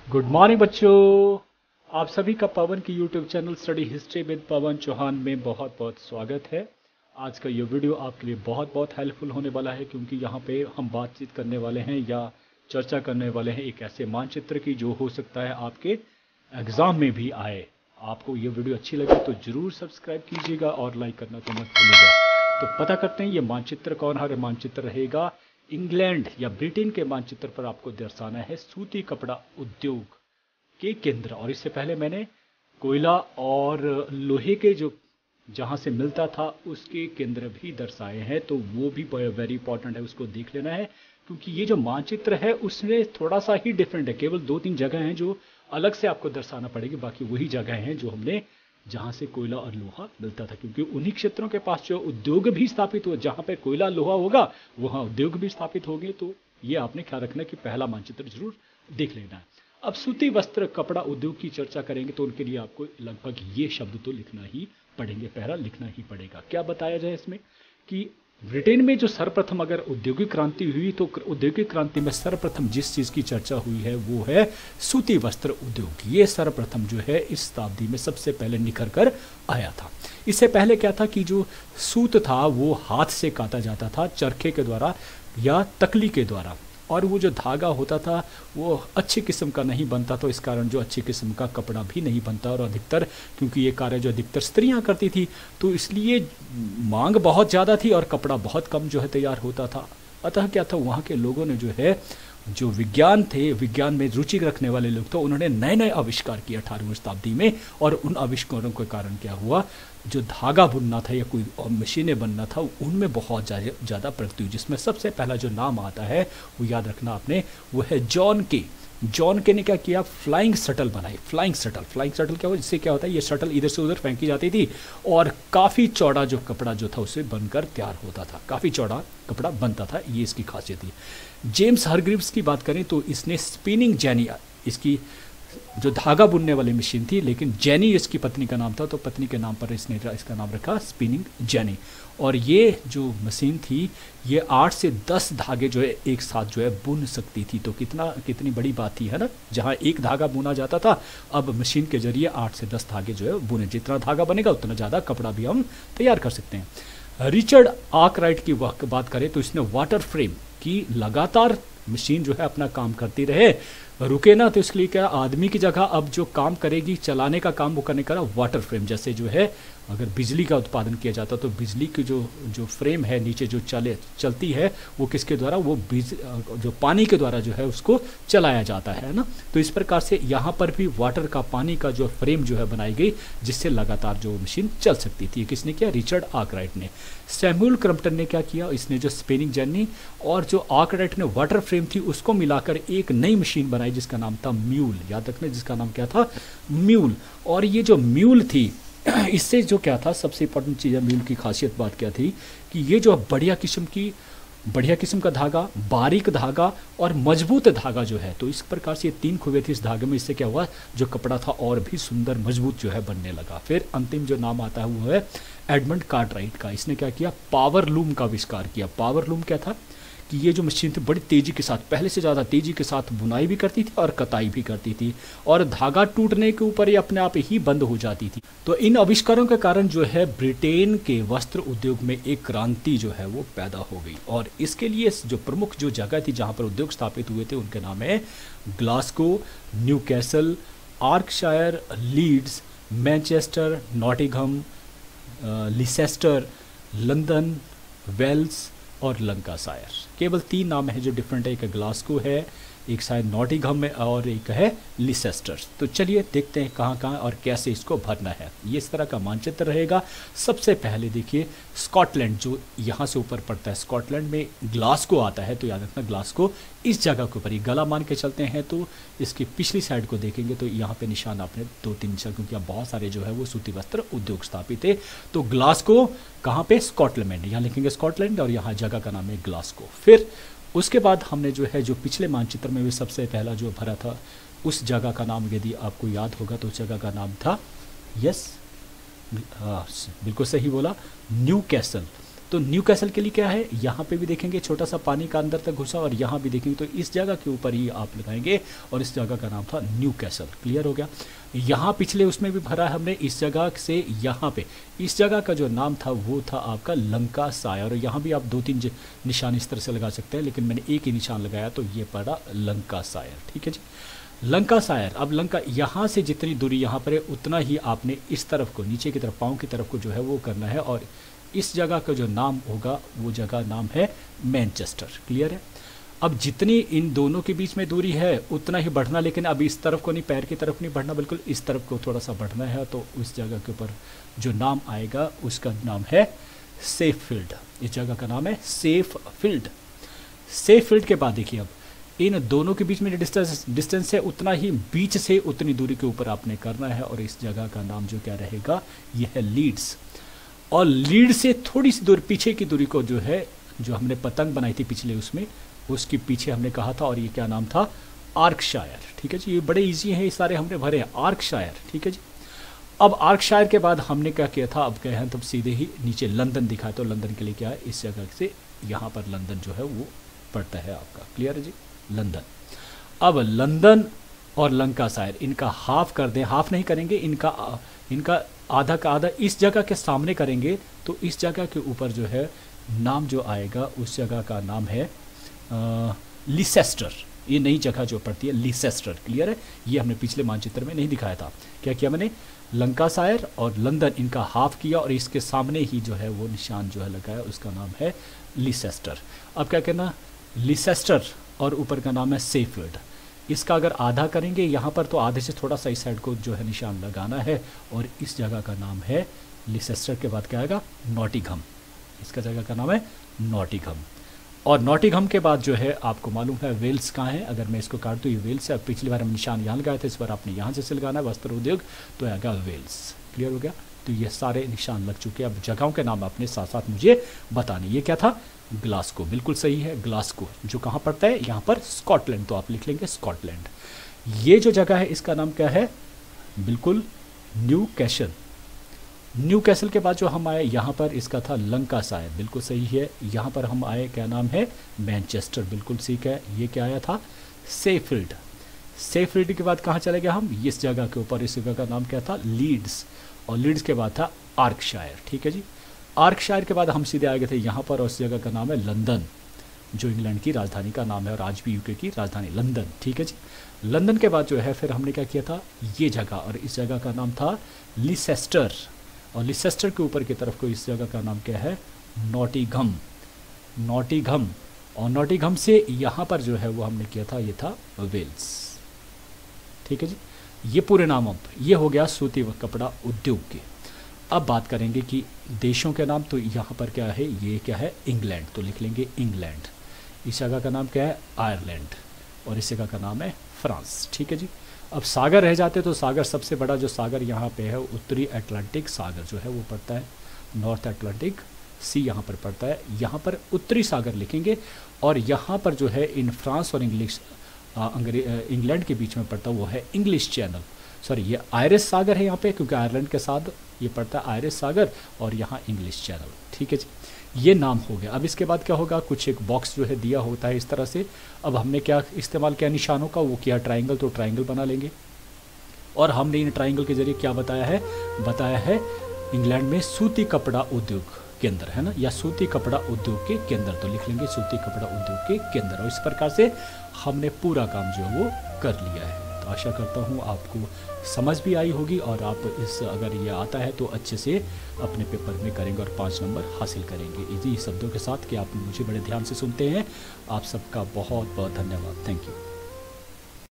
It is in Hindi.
गुड मॉर्निंग बच्चों। आप सभी का पवन की YouTube channel study history with Pawan Chauhan में बहुत बहुत स्वागत है। आज का ये वीडियो आपके लिए बहुत बहुत हेल्पफुल होने वाला है, क्योंकि यहाँ पे हम बातचीत करने वाले हैं या चर्चा करने वाले हैं एक ऐसे मानचित्र की जो हो सकता है आपके एग्ज़ाम में भी आए। आपको ये वीडियो अच्छी लगे तो ज़रूर सब्सक्राइब कीजिएगा और लाइक करना तो मत भूलिएगा। तो पता करते हैं ये मानचित्र कौन है। मानचित्र रहेगा इंग्लैंड या ब्रिटेन के मानचित्र पर आपको दर्शाना है सूती कपड़ा उद्योग के केंद्र। और इससे पहले मैंने कोयला और लोहे के जो जहाँ से मिलता था उसके केंद्र भी दर्शाए हैं, तो वो भी वेरी इंपॉर्टेंट है, उसको देख लेना है। क्योंकि ये जो मानचित्र है उसमें थोड़ा सा ही डिफरेंट है, केवल 2-3 जगह हैं जो अलग से आपको दर्शाना पड़ेगी, बाकी वही जगह हैं जो हमने जहाँ से कोयला और लोहा मिलता था। क्योंकि उन्हीं क्षेत्रों के पास जो उद्योग भी स्थापित हुए, जहाँ पे कोयला लोहा होगा वहाँ उद्योग भी स्थापित होंगे। तो ये आपने ख्याल रखना कि पहला मानचित्र जरूर देख लेना है। अब सूती वस्त्र कपड़ा उद्योग की चर्चा करेंगे तो उनके लिए आपको लगभग ये शब्द तो लिखना ही पड़ेंगे, पहला लिखना ही पड़ेगा। क्या बताया जाए इसमें कि ब्रिटेन में जो सर्वप्रथम अगर औद्योगिक क्रांति हुई तो औद्योगिक क्रांति में सर्वप्रथम जिस चीज़ की चर्चा हुई है वो है सूती वस्त्र उद्योग। ये सर्वप्रथम जो है इस शताब्दी में सबसे पहले निखर कर आया था। इससे पहले क्या था कि जो सूत था वो हाथ से काटा जाता था, चरखे के द्वारा या तकली के द्वारा, और वो जो धागा होता था वो अच्छी किस्म का नहीं बनता, तो इस कारण जो अच्छी किस्म का कपड़ा भी नहीं बनता। और अधिकतर क्योंकि ये कार्य जो अधिकतर स्त्रियां करती थी तो इसलिए मांग बहुत ज़्यादा थी और कपड़ा बहुत कम जो है तैयार होता था। अतः क्या था, वहाँ के लोगों ने जो है जो विज्ञान थे, विज्ञान में रुचि रखने वाले लोग थे, उन्होंने नए नए आविष्कार किए 18वीं शताब्दी में। और उन आविष्कारों के कारण क्या हुआ, जो धागा बुनना था या कोई मशीनें बनना था उनमें बहुत ज़्यादा प्रगति हुई। जिसमें सबसे पहला जो नाम आता है वो याद रखना आपने, वो है जॉन के। जॉन के ने क्या किया, फ्लाइंग शटल बनाई। फ्लाइंग शटल क्या हुआ, जिससे क्या होता है ये शटल इधर से उधर फेंकी जाती थी और काफ़ी चौड़ा जो कपड़ा जो था उसे बनकर तैयार होता था, काफ़ी चौड़ा कपड़ा बनता था, ये इसकी खासियत थी। जेम्स हरग्रीव्स की बात करें तो इसने स्पिनिंग जेनी, इसकी जो धागा बुनने वाली मशीन थी, लेकिन जेनी इसकी पत्नी का नाम था तो पत्नी के नाम पर इसने इसका नाम रखा स्पिनिंग जेनी। और ये जो मशीन थी ये 8 से 10 धागे जो है एक साथ जो है बुन सकती थी। तो कितनी बड़ी बात थी, है ना। जहाँ एक धागा बुना जाता था, अब मशीन के जरिए 8 से 10 धागे जो है बुने। जितना धागा बनेगा उतना ज़्यादा कपड़ा भी हम तैयार कर सकते हैं। रिचर्ड आर्कराइट की बात करें तो इसने वाटर फ्रेम की लगातार मशीन जो है अपना काम करती रहे, रुके ना, तो इसलिए क्या आदमी की जगह अब जो काम करेगी, चलाने का काम वो करने का वाटर फ्रेम। जैसे जो है अगर बिजली का उत्पादन किया जाता तो बिजली की जो फ्रेम है नीचे जो चलती है वो किसके द्वारा, वो जो पानी के द्वारा जो है उसको चलाया जाता है ना। तो इस प्रकार से यहाँ पर भी वाटर का, पानी का जो फ्रेम जो है बनाई गई, जिससे लगातार जो मशीन चल सकती थी। किसने किया, रिचर्ड आर्कराइट ने। सैमुअल क्रम्पटन ने क्या किया, इसने जो स्पिनिंग जेनी और जो आर्कराइट ने वाटर फ्रेम थी उसको मिलाकर एक नई मशीन बनाई जिसका नाम था म्यूल। याद रखना, जिसका नाम क्या था, म्यूल। और ये जो म्यूल थी इससे जो क्या था, सबसे इंपॉर्टेंट चीज़ है म्यूल की खासियत बात क्या थी कि ये जो बढ़िया किस्म का धागा, बारीक धागा और मजबूत धागा जो है, तो इस प्रकार से ये 3 खूबियाँ थी इस धागे में। इससे क्या हुआ, जो कपड़ा था और भी सुंदर मजबूत जो है बनने लगा। फिर अंतिम जो नाम आता है वो है एडमंड कार्टराइट का। इसने क्या किया, पावर लूम का आविष्कार किया। पावर लूम क्या था कि ये जो मशीन थी बड़ी तेज़ी के साथ, पहले से ज़्यादा तेज़ी के साथ बुनाई भी करती थी और कताई भी करती थी, और धागा टूटने के ऊपर ये अपने आप ही बंद हो जाती थी। तो इन आविष्कारों के कारण जो है ब्रिटेन के वस्त्र उद्योग में एक क्रांति जो है वो पैदा हो गई। और इसके लिए जो प्रमुख जो जगह थी जहाँ पर उद्योग स्थापित हुए थे उनके नाम है Glasgow, Newcastle, Ayrshire, Leeds, Manchester, Nottingham, Leicester, London, Wales और लंकाशायर। केवल 3 नाम है जो डिफरेंट है, एक ग्लासगो है, एक शायद नॉटिंघम में और एक है लिसेस्टर। तो चलिए देखते हैं कहाँ कहाँ और कैसे इसको भरना है। ये इस तरह का मानचित्र रहेगा। सबसे पहले देखिए स्कॉटलैंड जो यहाँ से ऊपर पड़ता है, स्कॉटलैंड में ग्लासगो आता है, तो याद रखना ग्लासगो इस जगह के ऊपर ही गला मान के चलते हैं तो इसकी पिछली साइड को देखेंगे तो यहाँ पे निशान आपने 2-3 निशान, क्योंकि अब बहुत सारे जो है वो सूती वस्त्र उद्योग स्थापित है। तो ग्लासगो कहाँ पे, स्कॉटलैंड में, यहाँ लिखेंगे स्कॉटलैंड और यहाँ जगह का नाम है ग्लासगो। फिर उसके बाद हमने जो है जो पिछले मानचित्र में भी सबसे पहला जो भरा था उस जगह का नाम यदि आपको याद होगा तो उस जगह का नाम था, यस, बिल्कुल सही बोला, न्यूकैसल। तो न्यू कैसल के लिए क्या है, यहाँ पे भी देखेंगे छोटा सा पानी का अंदर तक घुसा, और यहाँ भी देखेंगे तो इस जगह के ऊपर ही आप लगाएंगे, और इस जगह का नाम था न्यू कैसल। क्लियर हो गया। यहाँ पिछले उसमें भी भरा है हमने, इस जगह से यहाँ पे इस जगह का जो नाम था वो था आपका लंकाशायर, और यहाँ भी आप 2-3 निशान इस तरह से लगा सकते हैं, लेकिन मैंने एक ही निशान लगाया तो ये पड़ा लंकाशायर। ठीक है जी, लंकाशायर। अब लंका यहाँ से जितनी दूरी यहाँ पर है उतना ही आपने इस तरफ को, नीचे की तरफ पाँव की तरफ को जो है वो करना है, और इस जगह का जो नाम होगा वो जगह नाम है मैनचेस्टर। क्लियर है। अब जितनी इन दोनों के बीच में दूरी है उतना ही बढ़ना, लेकिन अब इस तरफ को नहीं, पैर की तरफ नहीं बढ़ना, बिल्कुल इस तरफ को थोड़ा सा बढ़ना है, तो उस जगह के ऊपर जो नाम आएगा उसका नाम है सेफफील्ड। इस जगह का नाम है सेफफील्ड। सेफफील्ड के बाद देखिए, अब इन दोनों के बीच में डिस्टेंस है उतना ही बीच से उतनी दूरी के ऊपर आपने करना है, और इस जगह का नाम जो क्या रहेगा, यह है लीड्स। और लीड से थोड़ी सी दूर पीछे की दूरी को जो है, जो हमने पतंग बनाई थी पिछले उसमें, उसके पीछे हमने कहा था, और ये क्या नाम था, आर्कशायर। ठीक है जी, ये बड़े इजी हैं, ये सारे हमने भरे हैं, आर्कशायर। ठीक है जी। अब आर्कशायर के बाद हमने क्या किया था, अब गए हैं तब सीधे ही नीचे लंदन दिखाया, तो लंदन के लिए क्या है, इस जगह से यहाँ पर लंदन जो है वो पड़ता है आपका। क्लियर है जी, लंदन। अब लंदन और लंकाशायर, इनका हाफ कर दें, हाफ नहीं करेंगे, इनका आधा का आधा इस जगह के सामने करेंगे, तो इस जगह के ऊपर जो है नाम जो आएगा उस जगह का नाम है लीसेस्टर। ये नई जगह जो पड़ती है लीसेस्टर। क्लियर है। ये हमने पिछले मानचित्र में नहीं दिखाया था। क्या किया मैंने, लंकाशायर और लंदन इनका हाफ किया, और इसके सामने ही जो है वो निशान जो है लगाया, उसका नाम है लीसेस्टर। अब क्या कहना, लीसेस्टर और ऊपर का नाम है सेफफील्ड। इसका अगर आधा करेंगे यहाँ पर, तो आधे से थोड़ा सा इस साइड को जो है निशान लगाना है, और इस जगह का नाम है लीसेस्टर के बाद क्या आएगा, नॉटिंघम। इसका जगह का नाम है नॉटिंघम। और नॉटिंघम के बाद जो है आपको मालूम है वेल्स कहाँ है, अगर मैं इसको काट दूँ ये वेल्स है। पिछली बार हम निशान यहाँ लगाए थे, इस बार आपने यहाँ से लगाना है, वस्त्र उद्योग, तो आएगा वेल्स। क्लियर हो गया। तो ये सारे निशान लग चुके हैं। अब जगहों के नाम अपने साथ साथ मुझे बताने। ये क्या था, ग्लासगो। बिल्कुल सही है, ग्लासगो जो कहाँ पड़ता है, यहाँ पर स्कॉटलैंड, तो आप लिख लेंगे स्कॉटलैंड। ये जो जगह है इसका नाम क्या है, बिल्कुल न्यू कैसल। न्यू कैसल के बाद जो हम आए यहाँ पर, इसका था लंकाशायर। बिल्कुल सही है। यहाँ पर हम आए, क्या नाम है, मैनचेस्टर। बिल्कुल ठीक है। ये क्या आया था, सेफफील्ड। सेफफील्ड के बाद कहाँ चले गए हम, इस जगह के ऊपर, इस जगह का नाम क्या था, लीड्स। और लीड्स के बाद था आर्कशायर। ठीक है जी। आर्कशायर के बाद हम सीधे आ गए थे यहाँ पर, और उस जगह का नाम है लंदन, जो इंग्लैंड की राजधानी का नाम है, और आज भी यूके की राजधानी लंदन। ठीक है जी। लंदन के बाद जो है फिर हमने क्या किया था, ये जगह, और इस जगह का नाम था लीसेस्टर। और लीसेस्टर के ऊपर की तरफ को इस जगह का नाम क्या है, नॉटिंघम। नॉटिंघम। और नॉटिंघम से यहाँ पर जो है वो हमने किया था, ये था वेल्स। ठीक है जी। ये पूरे नाम, अब ये हो गया सूती व कपड़ा उद्योग के। अब बात करेंगे कि देशों के नाम। तो यहाँ पर क्या है, ये क्या है, इंग्लैंड, तो लिख लेंगे इंग्लैंड। इस जगह का नाम क्या है, आयरलैंड। और इस जगह का नाम है फ्रांस। ठीक है जी। अब सागर रह जाते, तो सागर सबसे बड़ा जो सागर यहाँ पे है, उत्तरी अटलांटिक सागर जो है वो पड़ता है, नॉर्थ अटलांटिक सी यहाँ पर पड़ता है। यहाँ पर उत्तरी सागर लिखेंगे, और यहाँ पर जो है इन फ्रांस और इंग्लैंड के बीच में पड़ता है वो है इंग्लिश चैनल। सॉरी, ये आयरिश सागर है यहाँ पे, क्योंकि आयरलैंड के साथ ये पड़ता है आयरिश सागर, और यहाँ इंग्लिश चैनल। ठीक है जी। ये नाम हो गया। अब इसके बाद क्या होगा, कुछ एक बॉक्स जो है दिया होता है इस तरह से। अब हमने क्या इस्तेमाल किया निशानों का, वो किया ट्राइंगल, तो ट्राइंगल बना लेंगे। और हमने इन ट्राइंगल के जरिए क्या बताया है इंग्लैंड में सूती कपड़ा उद्योग केंद्र है ना, या सूती कपड़ा उद्योग के केंद्र, तो लिख लेंगे सूती कपड़ा उद्योग के केंद्र। और इस प्रकार से हमने पूरा काम जो है वो कर लिया है। तो आशा करता हूँ आपको समझ भी आई होगी, और आप इस अगर ये आता है तो अच्छे से अपने पेपर में करेंगे और 5 नंबर हासिल करेंगे इसी शब्दों के साथ कि आप मुझे बड़े ध्यान से सुनते हैं। आप सबका बहुत बहुत धन्यवाद। Thank you.